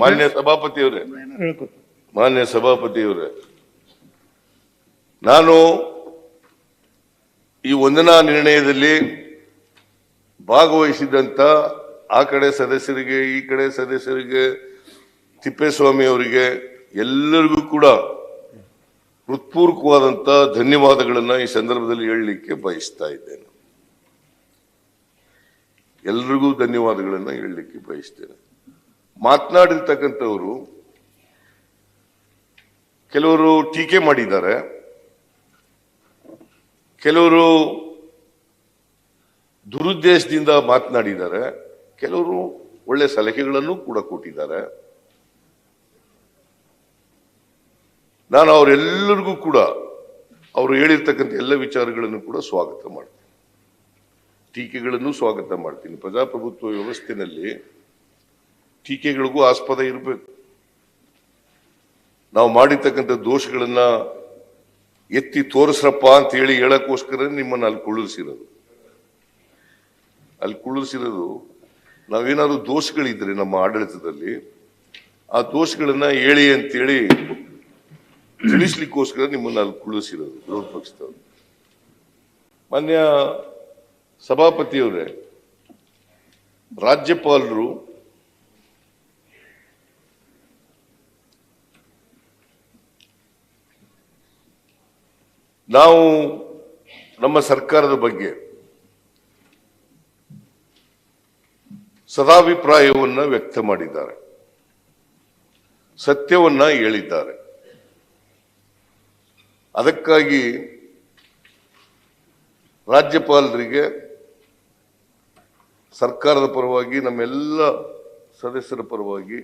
ಮಾನ್ಯ ಸಭಾಪತಿಯವರೇ, ನಾನು ಈ ವಂದನಾ ನಿರ್ಣಯದಲ್ಲಿ ಭಾಗವಹಿಸಿದಂತ ಆ ಕಡೆ ಸದಸ್ಯರಿಗೆ ಈ ಕಡೆ ಸದಸ್ಯರಿಗೆ ತಿಪ್ಪೇಸ್ವಾಮಿ ಅವರಿಗೆ ಎಲ್ಲರಿಗೂ ಕೂಡ ಹೃತ್ಪೂರ್ವಕವಾದಂತ ಧನ್ಯವಾದಗಳನ್ನ ಈ ಸಂದರ್ಭದಲ್ಲಿ ಹೇಳಲಿಕ್ಕೆ ಬಯಸ್ತಾ ಇದ್ದೇನೆ. ಎಲ್ರಿಗೂ ಧನ್ಯವಾದಗಳನ್ನ ಹೇಳಲಿಕ್ಕೆ ಬಯಸ್ತೇನೆ. ಮಾತನಾಡಿರ್ತಕ್ಕಂಥವರು ಕೆಲವರು ಟೀಕೆ ಮಾಡಿದ್ದಾರೆ, ಕೆಲವರು ದುರುದ್ದೇಶದಿಂದ ಮಾತನಾಡಿದ್ದಾರೆ, ಕೆಲವರು ಒಳ್ಳೆ ಸಲಹೆಗಳನ್ನು ಕೂಡ ಕೊಟ್ಟಿದ್ದಾರೆ. ನಾನು ಅವರೆಲ್ಲರಿಗೂ ಕೂಡ ಅವರು ಹೇಳಿರ್ತಕ್ಕಂಥ ಎಲ್ಲ ವಿಚಾರಗಳನ್ನು ಕೂಡ ಸ್ವಾಗತ ಮಾಡ್ತೀನಿ, ಟೀಕೆಗಳನ್ನು ಸ್ವಾಗತ ಮಾಡ್ತೀನಿ. ಪ್ರಜಾಪ್ರಭುತ್ವ ವ್ಯವಸ್ಥೆಯಲ್ಲಿ ಟೀಕೆಗಳಿಗೂ ಆಸ್ಪದ ಇರಬೇಕು. ನಾವು ಮಾಡಿರ್ತಕ್ಕಂಥ ದೋಷಗಳನ್ನ ಎತ್ತಿ ತೋರಿಸ್ರಪ್ಪ ಅಂತ ಹೇಳಕ್ಕೋಸ್ಕರ ನಿಮ್ಮನ್ನು ಅಲ್ಲಿ ಕುಳ್ಳಿಸಿರೋದು. ನಾವೇನಾದ್ರು ದೋಷಗಳಿದ್ರೆ ನಮ್ಮ ಆಡಳಿತದಲ್ಲಿ ಆ ದೋಷಗಳನ್ನ ಹೇಳಿ ಅಂತೇಳಿ ತಿಳಿಸ್ಲಿಕ್ಕೋಸ್ಕರ ನಿಮ್ಮನ್ನು ಅಲ್ಲಿ ಕುಳ್ಳಿಸಿರೋದು ವಿರೋಧ ಪಕ್ಷದವರು. ಮಾನ್ಯ ಸಭಾಪತಿಯವರೇ, ರಾಜ್ಯಪಾಲರು ನಾವು ನಮ್ಮ ಸರ್ಕಾರದ ಬಗ್ಗೆ ಸದಾಭಿಪ್ರಾಯವನ್ನ ವ್ಯಕ್ತ ಮಾಡಿದ್ದಾರೆ, ಸತ್ಯವನ್ನ ಹೇಳಿದ್ದಾರೆ. ಅದಕ್ಕಾಗಿ ರಾಜ್ಯಪಾಲರಿಗೆ ಸರ್ಕಾರದ ಪರವಾಗಿ ನಮ್ಮೆಲ್ಲ ಸದಸ್ಯರ ಪರವಾಗಿ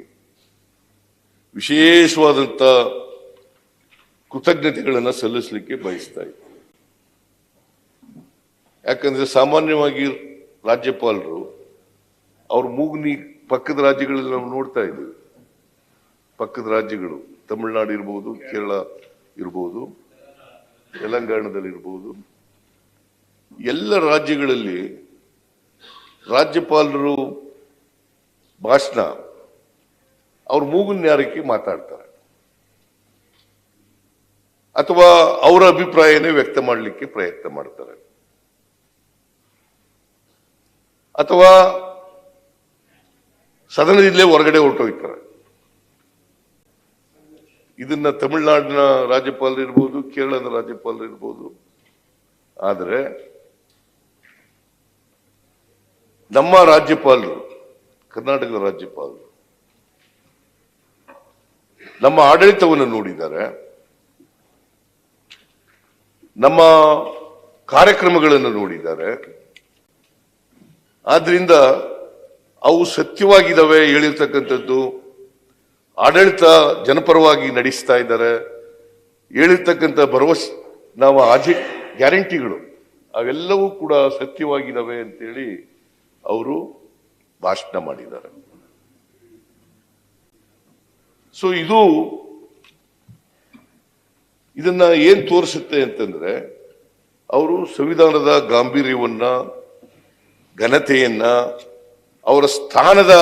ವಿಶೇಷವಾದಂತ ಕೃತಜ್ಞತೆಗಳನ್ನು ಸಲ್ಲಿಸಲಿಕ್ಕೆ ಬಯಸ್ತಾ ಇದ್ದೀನಿ. ಯಾಕಂದ್ರೆ ಸಾಮಾನ್ಯವಾಗಿ ರಾಜ್ಯಪಾಲರು ಅವ್ರ ಮೂಗ್ನಿ ಪಕ್ಕದ ರಾಜ್ಯಗಳಲ್ಲಿ ನಾವು ನೋಡ್ತಾ ಇದ್ದೀವಿ. ಪಕ್ಕದ ರಾಜ್ಯಗಳು ತಮಿಳುನಾಡು ಇರ್ಬೋದು, ಕೇರಳ ಇರ್ಬೋದು, ತೆಲಂಗಾಣದಲ್ಲಿ ಇರ್ಬೋದು, ಎಲ್ಲ ರಾಜ್ಯಗಳಲ್ಲಿ ರಾಜ್ಯಪಾಲರು ಭಾಷಣ ಅವ್ರ ಮೂಗುನ್ಯಾರಕ್ಕೆ ಮಾತಾಡ್ತಾರೆ ಅಥವಾ ಅವರ ಅಭಿಪ್ರಾಯನೇ ವ್ಯಕ್ತ ಮಾಡಲಿಕ್ಕೆ ಪ್ರಯತ್ನ ಮಾಡ್ತಾರೆ, ಅಥವಾ ಸದನದಿಂದಲೇ ಹೊರಗಡೆ ಹೊರಟೋಗ್ತಾರೆ. ಇದನ್ನ ತಮಿಳುನಾಡಿನ ರಾಜ್ಯಪಾಲರು ಇರ್ಬೋದು, ಕೇರಳದ ರಾಜ್ಯಪಾಲರು ಇರ್ಬೋದು. ಆದರೆ ನಮ್ಮ ರಾಜ್ಯಪಾಲರು, ಕರ್ನಾಟಕದ ರಾಜ್ಯಪಾಲರು ನಮ್ಮ ಆಡಳಿತವನ್ನು ನೋಡಿದ್ದಾರೆ, ನಮ್ಮ ಕಾರ್ಯಕ್ರಮಗಳನ್ನು ನೋಡಿದ್ದಾರೆ. ಆದ್ರಿಂದ ಅವು ಸತ್ಯವಾಗಿದ್ದಾವೆ ಹೇಳಿರ್ತಕ್ಕಂಥದ್ದು, ಆಡಳಿತ ಜನಪರವಾಗಿ ನಡೆಸ್ತಾ ಇದ್ದಾರೆ ಹೇಳಿರ್ತಕ್ಕಂಥ ಭರವಸೆ, ನಾವು ಗ್ಯಾರಂಟಿಗಳು ಅವೆಲ್ಲವೂ ಕೂಡ ಸತ್ಯವಾಗಿದ್ದಾವೆ ಅಂತೇಳಿ ಅವರು ಭಾಷಣ ಮಾಡಿದ್ದಾರೆ. ಸೊ ಇದನ್ನ ಏನ್ ತೋರಿಸುತ್ತೆ ಅಂತಂದ್ರೆ, ಅವರು ಸಂವಿಧಾನದ ಗಾಂಭೀರ್ಯವನ್ನ, ಘನತೆಯನ್ನ, ಅವರ ಸ್ಥಾನದ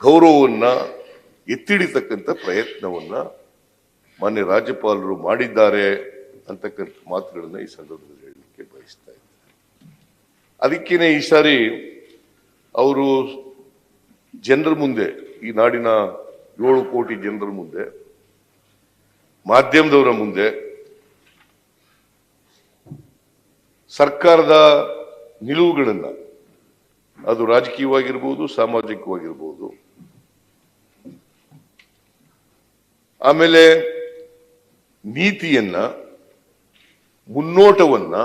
ಗೌರವವನ್ನ ಎತ್ತಿಡಿತಕ್ಕಂಥ ಪ್ರಯತ್ನವನ್ನ ಮಾನ್ಯ ರಾಜ್ಯಪಾಲರು ಮಾಡಿದ್ದಾರೆ ಅಂತಕ್ಕಂಥ ಮಾತುಗಳನ್ನ ಈ ಸಂದರ್ಭದಲ್ಲಿ ಹೇಳಲಿಕ್ಕೆ ಬಯಸ್ತಾ ಇದ್ದಾರೆ. ಅದಕ್ಕೇನೆ ಈ ಸಾರಿ ಅವರು ಜನರ ಮುಂದೆ, ಈ ನಾಡಿನ 7 ಕೋಟಿ ಜನರ ಮುಂದೆ, ಮಾಧ್ಯಮದವರ ಮುಂದೆ ಸರ್ಕಾರದ ನಿಲುವುಗಳನ್ನ, ಅದು ರಾಜಕೀಯವಾಗಿರ್ಬೋದು, ಸಾಮಾಜಿಕವಾಗಿರ್ಬೋದು, ಆಮೇಲೆ ನೀತಿಯನ್ನ, ಮುನ್ನೋಟವನ್ನ,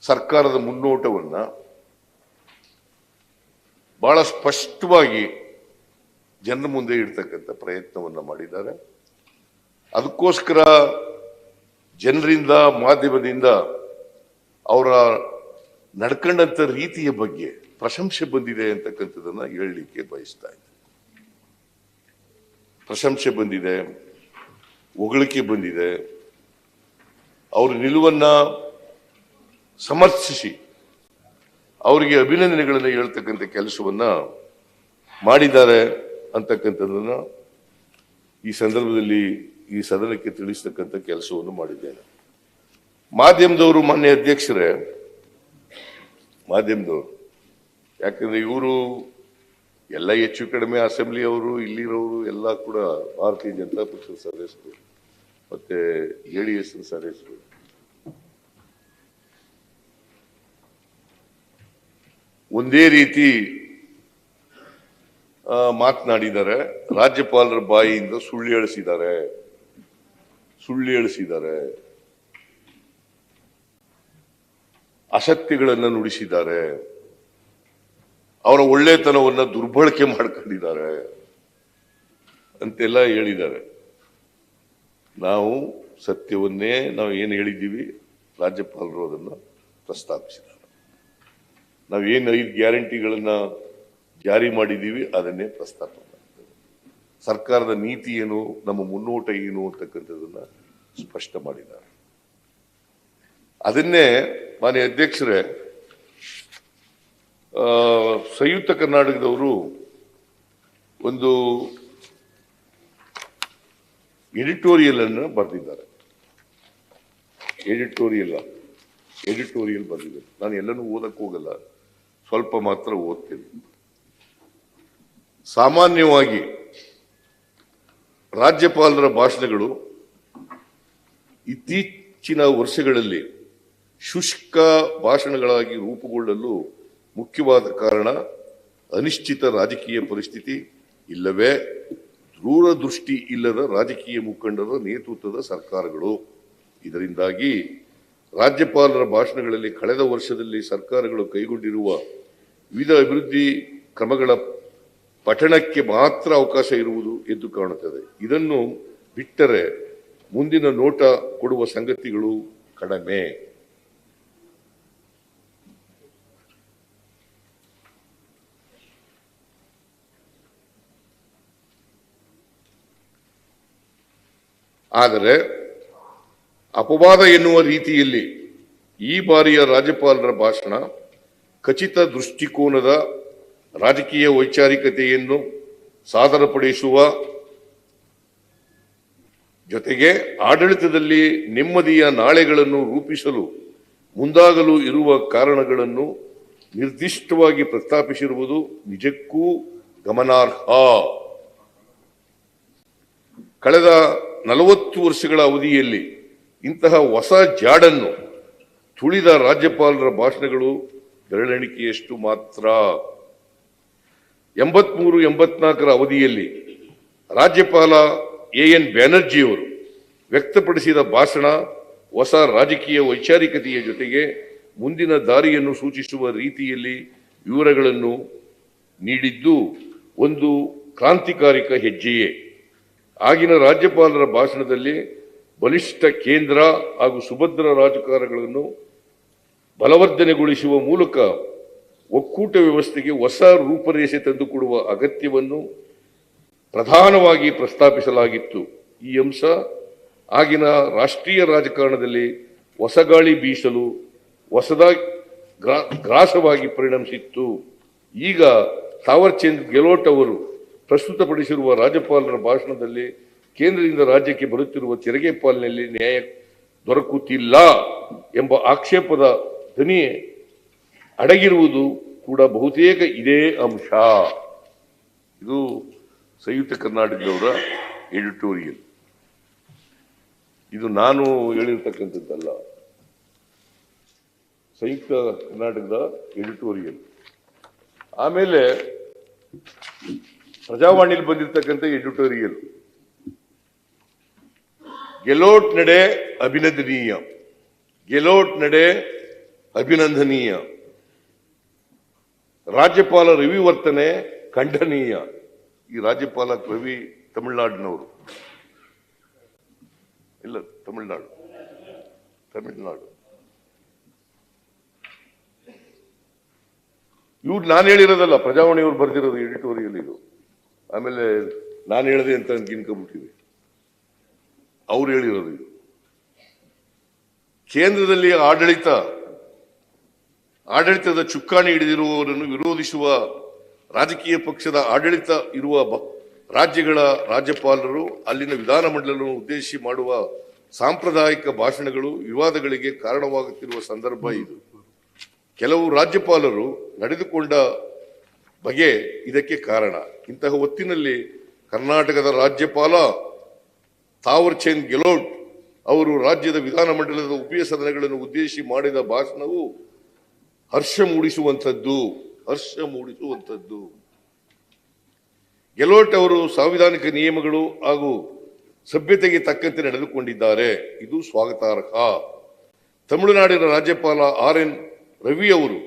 ಸರ್ಕಾರದ ಮುನ್ನೋಟವನ್ನ ಬಹಳ ಸ್ಪಷ್ಟವಾಗಿ ಜನರ ಮುಂದೆ ಇಡ್ತಕ್ಕಂಥ ಪ್ರಯತ್ನವನ್ನ ಮಾಡಿದ್ದಾರೆ. ಅದಕ್ಕೋಸ್ಕರ ಜನರಿಂದ, ಮಾಧ್ಯಮದಿಂದ ಅವರ ನಡ್ಕೊಂಡಂತ ರೀತಿಯ ಬಗ್ಗೆ ಪ್ರಶಂಸೆ ಬಂದಿದೆ ಅಂತಕ್ಕಂಥದನ್ನ ಹೇಳಲಿಕ್ಕೆ ಬಯಸ್ತಾ ಇದ್ದೆ. ಪ್ರಶಂಸೆ ಬಂದಿದೆ, ಹೊಗಳಿಕೆ ಬಂದಿದೆ. ಅವರ ನಿಲುವನ್ನ ಸಮರ್ಥಿಸಿ ಅವರಿಗೆ ಅಭಿನಂದನೆಗಳನ್ನು ಹೇಳ್ತಕ್ಕಂಥ ಕೆಲಸವನ್ನ ಮಾಡಿದ್ದಾರೆ ಅಂತಕ್ಕಂಥದ್ದನ್ನ ಈ ಸಂದರ್ಭದಲ್ಲಿ ಈ ಸದನಕ್ಕೆ ತಿಳಿಸ್ತಕ್ಕಂಥ ಕೆಲಸವನ್ನು ಮಾಡಿದ್ದೇನೆ. ಮಾಧ್ಯಮದವರು, ಮಾನ್ಯ ಅಧ್ಯಕ್ಷರೇ, ಮಾಧ್ಯಮದವರು, ಯಾಕಂದ್ರೆ ಇವರು ಎಲ್ಲ ಹೆಚ್ಚು ಕಡಿಮೆ ಅಸೆಂಬ್ಲಿಯವರು, ಇಲ್ಲಿರೋರು ಎಲ್ಲ ಕೂಡ ಭಾರತೀಯ ಜನತಾ ಪಕ್ಷದ ಸದಸ್ಯರು ಮತ್ತೆ JDS ಸದಸ್ಯರು. ಒಂದೇ ರೀತಿ ಮಾತನಾಡಿದ್ದಾರೆ. ರಾಜ್ಯಪಾಲರ ಬಾಯಿಯಿಂದ ಸುಳ್ಳು ಹೇಳಿಸಿದ್ದಾರೆ, ಅಸತ್ಯಗಳನ್ನು ನುಡಿಸಿದ್ದಾರೆ, ಅವರ ಒಳ್ಳೆತನವನ್ನ ದುರ್ಬಳಕೆ ಮಾಡ್ಕೊಂಡಿದ್ದಾರೆ ಅಂತೆಲ್ಲ ಹೇಳಿದ್ದಾರೆ. ನಾವು ಸತ್ಯವನ್ನೇ ನಾವು ಏನು ಹೇಳಿದ್ದೀವಿ, ರಾಜ್ಯಪಾಲರು ಅದನ್ನ ಪ್ರಸ್ತಾಪಿಸಿದ್ದಾರೆ. ನಾವೇನು 5 ಗ್ಯಾರಂಟಿಗಳನ್ನ ಜಾರಿ ಮಾಡಿದ್ದೀವಿ ಅದನ್ನೇ ಪ್ರಸ್ತಾಪ ಮಾಡ್ತೇವೆ. ಸರ್ಕಾರದ ನೀತಿ ಏನು, ನಮ್ಮ ಮುನ್ನೋಟ ಏನು ಅಂತಕ್ಕಂಥದ್ದನ್ನ ಸ್ಪಷ್ಟ ಮಾಡಿದ್ದಾರೆ. ಅದನ್ನೇ ಮಾನ್ಯ ಅಧ್ಯಕ್ಷರೇ, ಸಂಯುಕ್ತ ಕರ್ನಾಟಕದವರು ಒಂದು ಎಡಿಟೋರಿಯಲ್ ಅನ್ನು ಬರೆದಿದ್ದಾರೆ. ಎಡಿಟೋರಿಯಲ್ ಬರೆದಿದ್ದಾರೆ. ನಾನು ಎಲ್ಲನೂ ಓದಕ್ಕೆ ಹೋಗಲ್ಲ, ಸ್ವಲ್ಪ ಮಾತ್ರ ಓದ್ತೀನಿ. ಸಾಮಾನ್ಯವಾಗಿ ರಾಜ್ಯಪಾಲರ ಭಾಷಣಗಳು ಇತ್ತೀಚಿನ ವರ್ಷಗಳಲ್ಲಿ ಶುಷ್ಕ ಭಾಷಣಗಳಾಗಿ ರೂಪುಗೊಳ್ಳಲು ಮುಖ್ಯವಾದ ಕಾರಣ ಅನಿಶ್ಚಿತ ರಾಜಕೀಯ ಪರಿಸ್ಥಿತಿ ಇಲ್ಲವೇ ದೂರದೃಷ್ಟಿ ಇಲ್ಲದ ರಾಜಕೀಯ ಮುಖಂಡರ ನೇತೃತ್ವದ ಸರ್ಕಾರಗಳು. ಇದರಿಂದಾಗಿ ರಾಜ್ಯಪಾಲರ ಭಾಷಣಗಳಲ್ಲಿ ಕಳೆದ ವರ್ಷದಲ್ಲಿ ಸರ್ಕಾರಗಳು ಕೈಗೊಂಡಿರುವ ವಿವಿಧ ಅಭಿವೃದ್ಧಿ ಕ್ರಮಗಳ ಪಠಣಕ್ಕೆ ಮಾತ್ರ ಅವಕಾಶ ಇರುವುದು ಎಂದು ಕಾಣುತ್ತದೆ. ಇದನ್ನು ಬಿಟ್ಟರೆ ಮುಂದಿನ ನೋಟ ಕೊಡುವ ಸಂಗತಿಗಳು ಕಡಿಮೆ. ಆದರೆ ಅಪವಾದ ಎನ್ನುವ ರೀತಿಯಲ್ಲಿ ಈ ಬಾರಿಯ ರಾಜ್ಯಪಾಲರ ಭಾಷಣ ಖಚಿತ ದೃಷ್ಟಿಕೋನದ ರಾಜಕೀಯ ವೈಚಾರಿಕತೆಯನ್ನು ಸಾದರಪಡಿಸುವ ಜೊತೆಗೆ ಆಡಳಿತದಲ್ಲಿ ನೆಮ್ಮದಿಯ ನಾಳೆಗಳನ್ನು ರೂಪಿಸಲು ಮುಂದಾಗಲು ಇರುವ ಕಾರಣಗಳನ್ನು ನಿರ್ದಿಷ್ಟವಾಗಿ ಪ್ರಸ್ತಾಪಿಸಿರುವುದು ನಿಜಕ್ಕೂ ಗಮನಾರ್ಹ. ಕಳೆದ 40 ವರ್ಷಗಳ ಅವಧಿಯಲ್ಲಿ ಇಂತಹ ಹೊಸ ಜಾಡನ್ನು ತುಳಿದ ರಾಜ್ಯಪಾಲರ ಭಾಷಣಗಳು ಬೆರಳೆಣಿಕೆಯಷ್ಟು ಮಾತ್ರ. 83-84 ಅವಧಿಯಲ್ಲಿ ರಾಜ್ಯಪಾಲ AN ಬ್ಯಾನರ್ಜಿಯವರು ವ್ಯಕ್ತಪಡಿಸಿದ ಭಾಷಣ ಹೊಸ ರಾಜಕೀಯ ವೈಚಾರಿಕತೆಯ ಜೊತೆಗೆ ಮುಂದಿನ ದಾರಿಯನ್ನು ಸೂಚಿಸುವ ರೀತಿಯಲ್ಲಿ ವಿವರಗಳನ್ನು ನೀಡಿದ್ದು ಒಂದು ಕ್ರಾಂತಿಕಾರಿಕ ಹೆಜ್ಜೆಯೇ. ಆಗಿನ ರಾಜ್ಯಪಾಲರ ಭಾಷಣದಲ್ಲಿ ಬಲಿಷ್ಠ ಕೇಂದ್ರ ಹಾಗೂ ಸುಭದ್ರ ರಾಜಕಾರಣಗಳನ್ನು ಬಲವರ್ಧನೆಗೊಳಿಸುವ ಮೂಲಕ ಒಕ್ಕೂಟ ವ್ಯವಸ್ಥೆಗೆ ಹೊಸ ರೂಪರೇಷೆ ತಂದುಕೊಡುವ ಅಗತ್ಯವನ್ನು ಪ್ರಧಾನವಾಗಿ ಪ್ರಸ್ತಾಪಿಸಲಾಗಿತ್ತು. ಈ ಅಂಶ ಆಗಿನ ರಾಷ್ಟ್ರೀಯ ರಾಜಕಾರಣದಲ್ಲಿ ಹೊಸ ಗಾಳಿ ಬೀಸಲು ಹೊಸದಾಗಿ ಗ್ರಾಸವಾಗಿ ಪರಿಣಮಿಸಿತ್ತು. ಈಗ ತಾವರ್ಚಂದ್ ಗೆಹ್ಲೋಟ್ ಅವರು ಪ್ರಸ್ತುತಪಡಿಸಿರುವ ರಾಜ್ಯಪಾಲರ ಭಾಷಣದಲ್ಲಿ ಕೇಂದ್ರದಿಂದ ರಾಜ್ಯಕ್ಕೆ ಬರುತ್ತಿರುವ ತೆರಿಗೆ ಪಾಲಿನಲ್ಲಿ ನ್ಯಾಯ ದೊರಕುತ್ತಿಲ್ಲ ಎಂಬ ಆಕ್ಷೇಪದ ಧ್ವನಿ ಅಡಗಿರುವುದು ಕೂಡ ಬಹುತೇಕ ಇದೇ ಅಂಶ. ಇದು ಸಂಯುಕ್ತ ಕರ್ನಾಟಕದವರ ಎಡಿಟೋರಿಯಲ್. ಇದು ನಾನು ಹೇಳಿರ್ತಕ್ಕಂಥದ್ದಲ್ಲ, ಸಂಯುಕ್ತ ಕರ್ನಾಟಕದ ಎಡಿಟೋರಿಯಲ್. ಆಮೇಲೆ ಪ್ರಜಾವಾಣಿಯಲ್ಲಿ ಬಂದಿರತಕ್ಕಂಥ ಎಡಿಟೋರಿಯಲ್, ಗೆಹ್ಲೋಟ್ ನಡೆ ಅಭಿನಂದನೀಯ, ಗೆಹ್ಲೋಟ್ ನಡೆ ಅಭಿನಂದನೀಯ, ರಾಜ್ಯಪಾಲ ರವಿ ವರ್ತನೆ ಖಂಡನೀಯ. ಈ ರಾಜ್ಯಪಾಲ ರವಿ ತಮಿಳುನಾಡಿನವರು, ಇಲ್ಲ ತಮಿಳುನಾಡು. ಇವ್ರು ನಾನು ಹೇಳಿರೋದಲ್ಲ, ಪ್ರಜಾವಾಣಿಯವರು ಬರೆದಿರೋದು ಎಡಿಟೋರಿಯಲ್ ಇದು. ಆಮೇಲೆ ನಾನು ಹೇಳಿದೆ ಅಂತ ಅನ್ಕಿನ್ಕೊಂಡ್ಬಿಟ್ಟಿದೆ, ಅವ್ರು ಹೇಳಿರೋದು ಇದು. ಕೇಂದ್ರದಲ್ಲಿ ಆಡಳಿತದ ಚುಕ್ಕಾಣಿ ಹಿಡಿದಿರುವವರನ್ನು ವಿರೋಧಿಸುವ ರಾಜಕೀಯ ಪಕ್ಷದ ಆಡಳಿತ ಇರುವ ರಾಜ್ಯಗಳ ರಾಜ್ಯಪಾಲರು ಅಲ್ಲಿನ ವಿಧಾನಮಂಡಲವನ್ನು ಉದ್ದೇಶಿಸಿ ಮಾಡುವ ಸಾಂಪ್ರದಾಯಿಕ ಭಾಷಣಗಳು ವಿವಾದಗಳಿಗೆ ಕಾರಣವಾಗುತ್ತಿರುವ ಸಂದರ್ಭ ಇದು. ಕೆಲವು ರಾಜ್ಯಪಾಲರು ನಡೆದುಕೊಂಡ ಬಗೆ ಇದಕ್ಕೆ ಕಾರಣ. ಇಂತಹ ಹೊತ್ತಿನಲ್ಲಿ ಕರ್ನಾಟಕದ ರಾಜ್ಯಪಾಲ ತಾವರ್ ಚಂದ್ ಗೆಹ್ಲೋಟ್ ಅವರು ರಾಜ್ಯದ ವಿಧಾನಮಂಡಲದ ಉಭಯ ಸದನಗಳನ್ನು ಉದ್ದೇಶಿಸಿ ಮಾಡಿದ ಭಾಷಣವು ಹರ್ಷ ಮೂಡಿಸುವಂಥದ್ದು. ಗೆಹ್ಲೋಟ್ ಅವರು ಸಾಂವಿಧಾನಿಕ ನಿಯಮಗಳು ಹಾಗೂ ಸಭ್ಯತೆಗೆ ತಕ್ಕಂತೆ ನಡೆದುಕೊಂಡಿದ್ದಾರೆ. ಇದು ಸ್ವಾಗತಾರ್ಹ. ತಮಿಳುನಾಡಿನ ರಾಜ್ಯಪಾಲ RN ರವಿ ಅವರು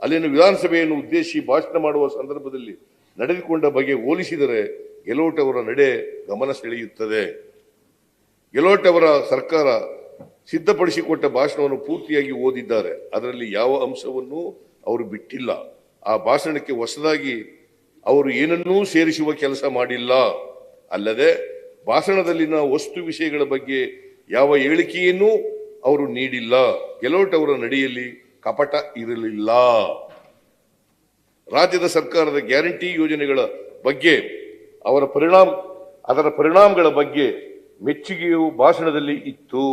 ಅಲ್ಲಿನ ವಿಧಾನಸಭೆಯನ್ನು ಉದ್ದೇಶಿಸಿ ಭಾಷಣ ಮಾಡುವ ಸಂದರ್ಭದಲ್ಲಿ ನಡೆದುಕೊಂಡ ಬಗೆ ಹೋಲಿಸಿದರೆ ಗೆಹ್ಲೋಟ್ ಅವರ ನಡೆ ಗಮನ ಸೆಳೆಯುತ್ತದೆ. ಗೆಹ್ಲೋಟ್ ಅವರ ಸರ್ಕಾರ ಸಿದ್ಧಪಡಿಸಿಕೊಟ್ಟ ಭಾಷಣವನ್ನು ಪೂರ್ತಿಯಾಗಿ ಓದಿದ್ದಾರೆ. ಅದರಲ್ಲಿ ಯಾವ ಅಂಶವನ್ನು ಅವರು ಬಿಟ್ಟಿಲ್ಲ. ಆ ಭಾಷಣಕ್ಕೆ ಹೊಸದಾಗಿ ಅವರು ಏನನ್ನೂ ಸೇರಿಸುವ ಕೆಲಸ ಮಾಡಿಲ್ಲ. ಅಲ್ಲದೆ ಭಾಷಣದಲ್ಲಿನ ವಸ್ತು ವಿಷಯಗಳ ಬಗ್ಗೆ ಯಾವ ಹೇಳಿಕೆಯನ್ನೂ ಅವರು ನೀಡಿಲ್ಲ. ಗೆಹ್ಲೋಟ್ ಅವರ ನಡೆಯಲ್ಲಿ ಕಪಟ ಇರಲಿಲ್ಲ. ರಾಜ್ಯದ ಸರ್ಕಾರದ ಗ್ಯಾರಂಟಿ ಯೋಜನೆಗಳ ಬಗ್ಗೆ ಅದರ ಪರಿಣಾಮಗಳ ಬಗ್ಗೆ ಮೆಚ್ಚುಗೆಯು ಭಾಷಣದಲ್ಲಿ ಇತ್ತು.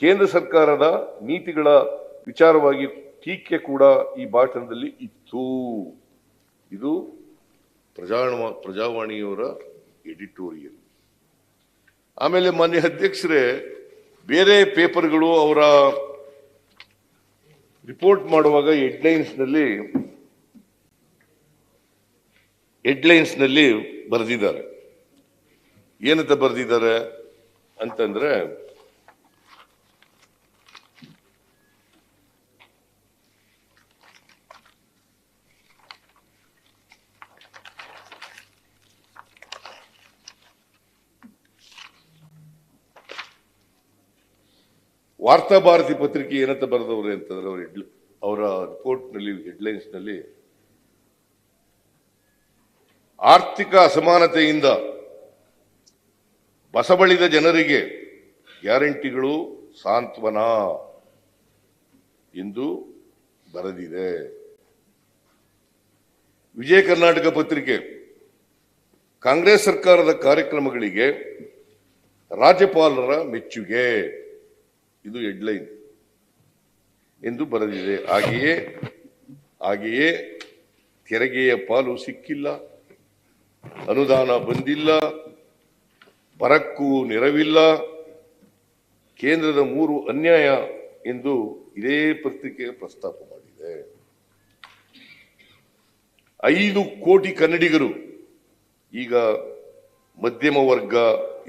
ಕೇಂದ್ರ ಸರ್ಕಾರದ ನೀತಿಗಳ ವಿಚಾರವಾಗಿ ಟೀಕೆ ಕೂಡ ಈ ಭಾಷಣದಲ್ಲಿ ಇತ್ತು. ಇದು ಪ್ರಜಾವಾಣಿಯವರ ಎಡಿಟೋರಿಯಲ್. ಆಮೇಲೆ ಮಾನ್ಯ ಅಧ್ಯಕ್ಷರೇ, ಬೇರೆ ಪೇಪರ್ಗಳು ಅವರ ರಿಪೋರ್ಟ್ ಮಾಡುವಾಗ ಹೆಡ್ಲೈನ್ಸ್ನಲ್ಲಿ ಬರೆದಿದ್ದಾರೆ. ಏನಂತ ಬರೆದಿದ್ದಾರೆ ಅಂತಂದ್ರೆ, ವಾರ್ತಾಭಾರತಿ ಪತ್ರಿಕೆ ಏನಂತ ಬರೆದವ್ರೆ ಅಂತಂದ್ರೆ, ಅವರ ರಿಪೋರ್ಟ್ನಲ್ಲಿ ಹೆಡ್ಲೈನ್ಸ್ನಲ್ಲಿ ಆರ್ಥಿಕ ಅಸಮಾನತೆಯಿಂದ ಬಸವಳಿದ ಜನರಿಗೆ ಗ್ಯಾರಂಟಿಗಳು ಸಾಂತ್ವನ ಎಂದು ಬರೆದಿದೆ. ವಿಜಯ ಕರ್ನಾಟಕ ಪತ್ರಿಕೆ ಕಾಂಗ್ರೆಸ್ ಸರ್ಕಾರದ ಕಾರ್ಯಕ್ರಮಗಳಿಗೆ ರಾಜ್ಯಪಾಲರ ಮೆಚ್ಚುಗೆ, ಇದು ಹೆಡ್ಲೈನ್ ಎಂದು ಬರೆದಿದೆ. ಹಾಗೆಯೇ ತೆರಿಗೆಯ ಪಾಲು ಸಿಕ್ಕಿಲ್ಲ, ಅನುದಾನ ಬಂದಿಲ್ಲ, ಬರಕ್ಕೂ ನೆರವಿಲ್ಲ, ಕೇಂದ್ರದ 3 ಅನ್ಯಾಯ ಎಂದು ಇದೇ ಪತ್ರಿಕೆ ಪ್ರಸ್ತಾಪ ಮಾಡಿದೆ. 5 ಕೋಟಿ ಕನ್ನಡಿಗರು ಈಗ ಮಧ್ಯಮ ವರ್ಗ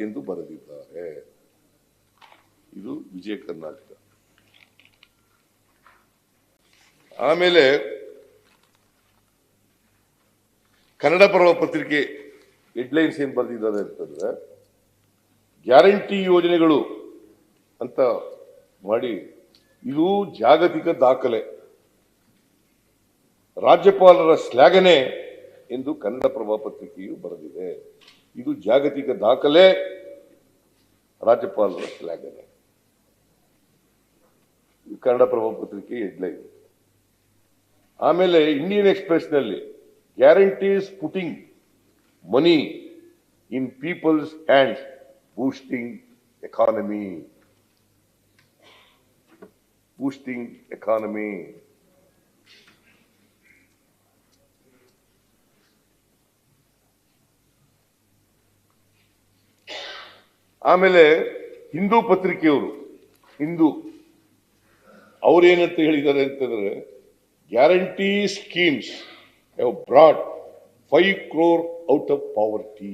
ಎಂದು ಬರೆದಿದ್ದಾರೆ. ಇದು ವಿಜಯ ಕರ್ನಾಟಕ. ಆಮೇಲೆ ಕನ್ನಡಪ್ರಭ ಪತ್ರಿಕೆ ಹೆಡ್ಲೈನ್ಸ್ ಏನ್ ಬರೆದಿದ್ದಾರೆ ಅಂತಂದ್ರೆ, ಗ್ಯಾರಂಟಿ ಯೋಜನೆಗಳು ಅಂತ ಮಾಡಿ ಇದು ಜಾಗತಿಕ ದಾಖಲೆ, ರಾಜ್ಯಪಾಲರ ಶ್ಲಾಘನೆ ಎಂದು ಕನ್ನಡಪ್ರಭ ಪತ್ರಿಕೆಯು ಬರೆದಿದೆ. ಇದು ಜಾಗತಿಕ ದಾಖಲೆ, ರಾಜ್ಯಪಾಲರ ಶ್ಲಾಘನೆ. ಕನ್ನಡಪ್ರಭ ಪತ್ರಿಕೆ ಹೆಡ್ಲೈನ್. ಆಮೇಲೆ ಇಂಡಿಯನ್ ಎಕ್ಸ್‌ಪ್ರೆಸ್ ನಲ್ಲಿ ಗ್ಯಾರಂಟೀಸ್ ಪುಟಿಂಗ್ ಮನಿ ಇನ್ ಪೀಪಲ್ಸ್ ಹ್ಯಾಂಡ್ಸ್ ಬೂಸ್ಟಿಂಗ್ ಎಕಾನಮಿ. ಆಮೇಲೆ ಹಿಂದೂ ಪತ್ರಿಕೆಯವರು ಅವರೇನಂತ ಹೇಳಿದ್ದಾರೆ ಅಂತಂದ್ರೆ, guarantee schemes have brought 5 crore out of poverty.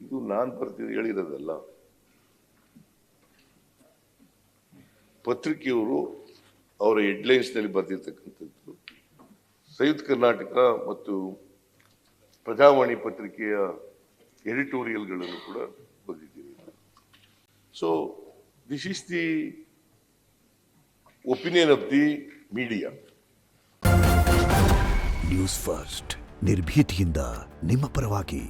ಇದು ನಾನು ಹೇಳಿರೋದಲ್ಲ, ಪತ್ರಿಕೆಯವರು ಅವರ ಹೆಡ್ಲೈನ್ಸ್ ನಲ್ಲಿ ಬರೆದಿರ್ತಕ್ಕಂಥದ್ದು. ಸಂಯುಕ್ತ ಕರ್ನಾಟಕ ಮತ್ತು ಪ್ರಜಾವಾಣಿ ಪತ್ರಿಕೆಯ ಎಡಿಟೋರಿಯಲ್ಗಳನ್ನು ಕೂಡ ಬರೆದಿದ್ದೀರಿ. So this is the opinion of the media. News first, ನಿರ್ಭೀತಿಯಿಂದ ನಿಮ್ಮ ಪರವಾಗಿ.